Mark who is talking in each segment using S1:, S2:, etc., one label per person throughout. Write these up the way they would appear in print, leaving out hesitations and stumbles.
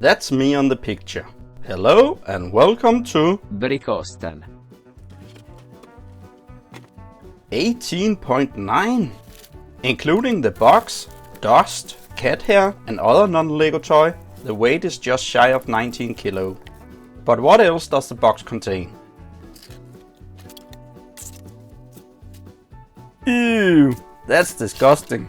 S1: That's me on the picture. Hello and welcome to
S2: Brikosten.
S1: 18.9, including the box, dust, cat hair and other non-Lego toy. The weight is just shy of 19 kilo. But what else does the box contain? Ew, that's disgusting.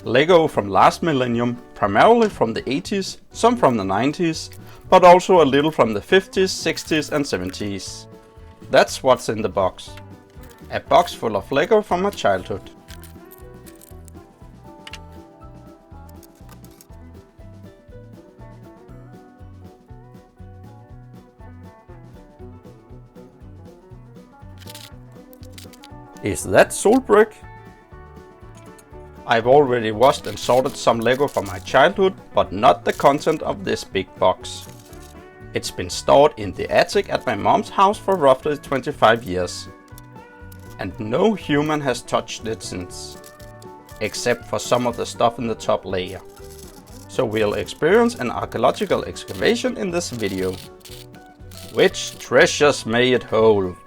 S1: Lego from last millennium, primarily from the 80s, some from the 90s, but also a little from the 50s, 60s and 70s. That's what's in the box. A box full of Lego from my childhood. Is that salt brick? I've already washed and sorted some Lego from my childhood, but not the content of this big box. It's been stored in the attic at my mom's house for roughly 25 years. And no human has touched it since. Except for some of the stuff in the top layer. So we'll experience an archaeological excavation in this video. Which treasures may it hold?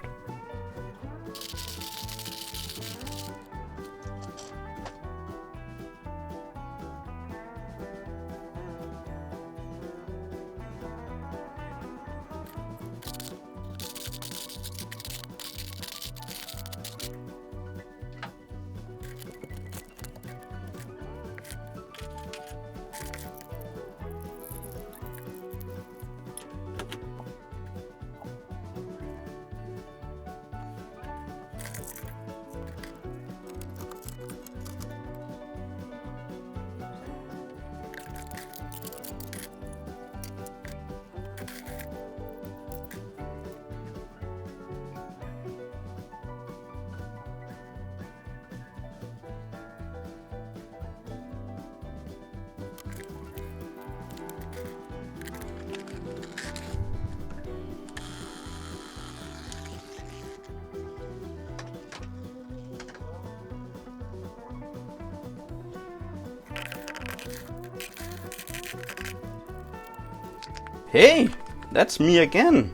S1: Hey, that's me again.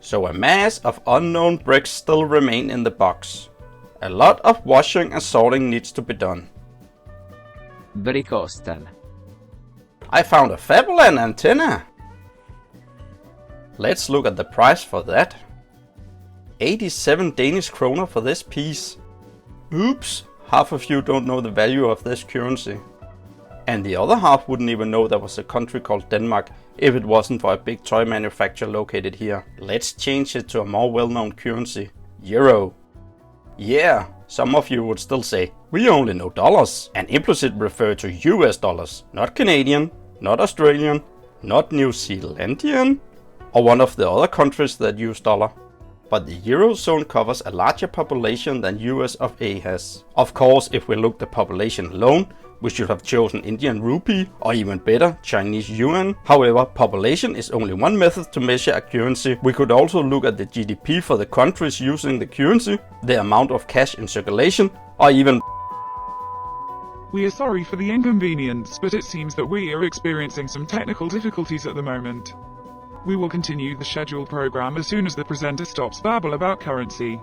S1: So a mass of unknown bricks still remain in the box. A lot of washing and sorting needs to be done.
S2: Brikosten.
S1: I found a Faberland antenna. Let's look at the price for that. 87 Danish kroner for this piece. Oops, half of you don't know the value of this currency. And the other half wouldn't even know there was a country called Denmark if it wasn't for a big toy manufacturer located here. Let's change it to a more well-known currency, Euro. Yeah, some of you would still say, we only know dollars, and implicit refer to US dollars, not Canadian, not Australian, not New Zealandian, or one of the other countries that use dollar. But the Eurozone covers a larger population than US of A has. Of course, if we look the population alone, we should have chosen Indian rupee or even better, Chinese yuan. However, population is only one method to measure a currency. We could also look at the GDP for the countries using the currency, the amount of cash in circulation, or even
S3: We are sorry for the inconvenience, but it seems that we are experiencing some technical difficulties at the moment. We will continue the scheduled program as soon as the presenter stops babble about currency.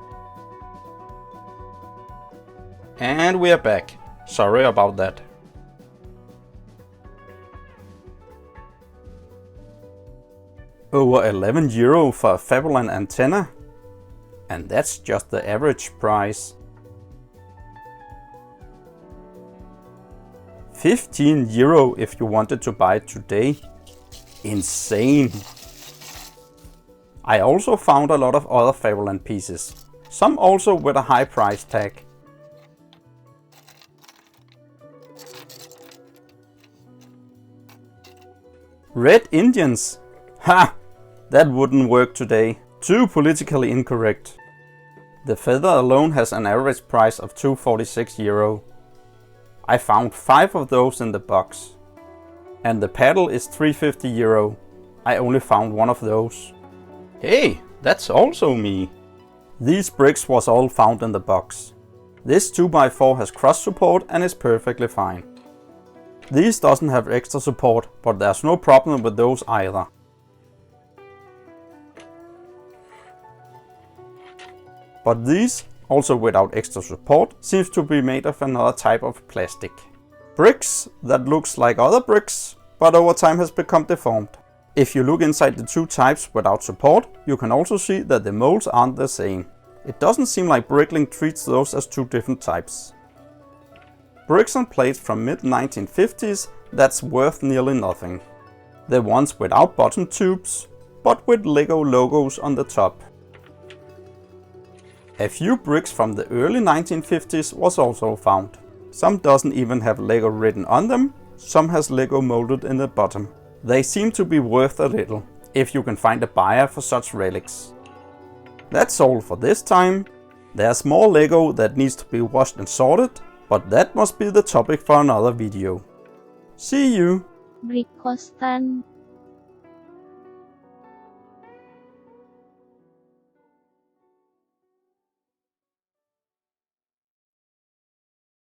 S1: And we are back. Sorry about that. Over 11 euro for a Fabuland antenna? And that's just the average price. 15 euro if you wanted to buy it today. Insane. I also found a lot of other Fabuland pieces, some also with a high price tag. Red Indians? Ha! That wouldn't work today. Too politically incorrect. The feather alone has an average price of 246 euro. I found 5 of those in the box. And the paddle is 350 euro. I only found 1 of those. Hey, that's also me. These bricks was all found in the box. This 2x4 has cross support and is perfectly fine. These doesn't have extra support, but there's no problem with those either. But these, also without extra support, seems to be made of another type of plastic. Bricks that looks like other bricks, but over time has become deformed. If you look inside the 2 types without support, you can also see that the molds aren't the same. It doesn't seem like Bricklink treats those as 2 different types. Bricks and plates from mid-1950s that's worth nearly nothing. The ones without bottom tubes, but with LEGO logos on the top. A few bricks from the early 1950s was also found. Some doesn't even have LEGO written on them, some has LEGO molded in the bottom. They seem to be worth a little, if you can find a buyer for such relics. That's all for this time. There's more LEGO that needs to be washed and sorted, but that must be the topic for another video. See you!
S2: Brick Constant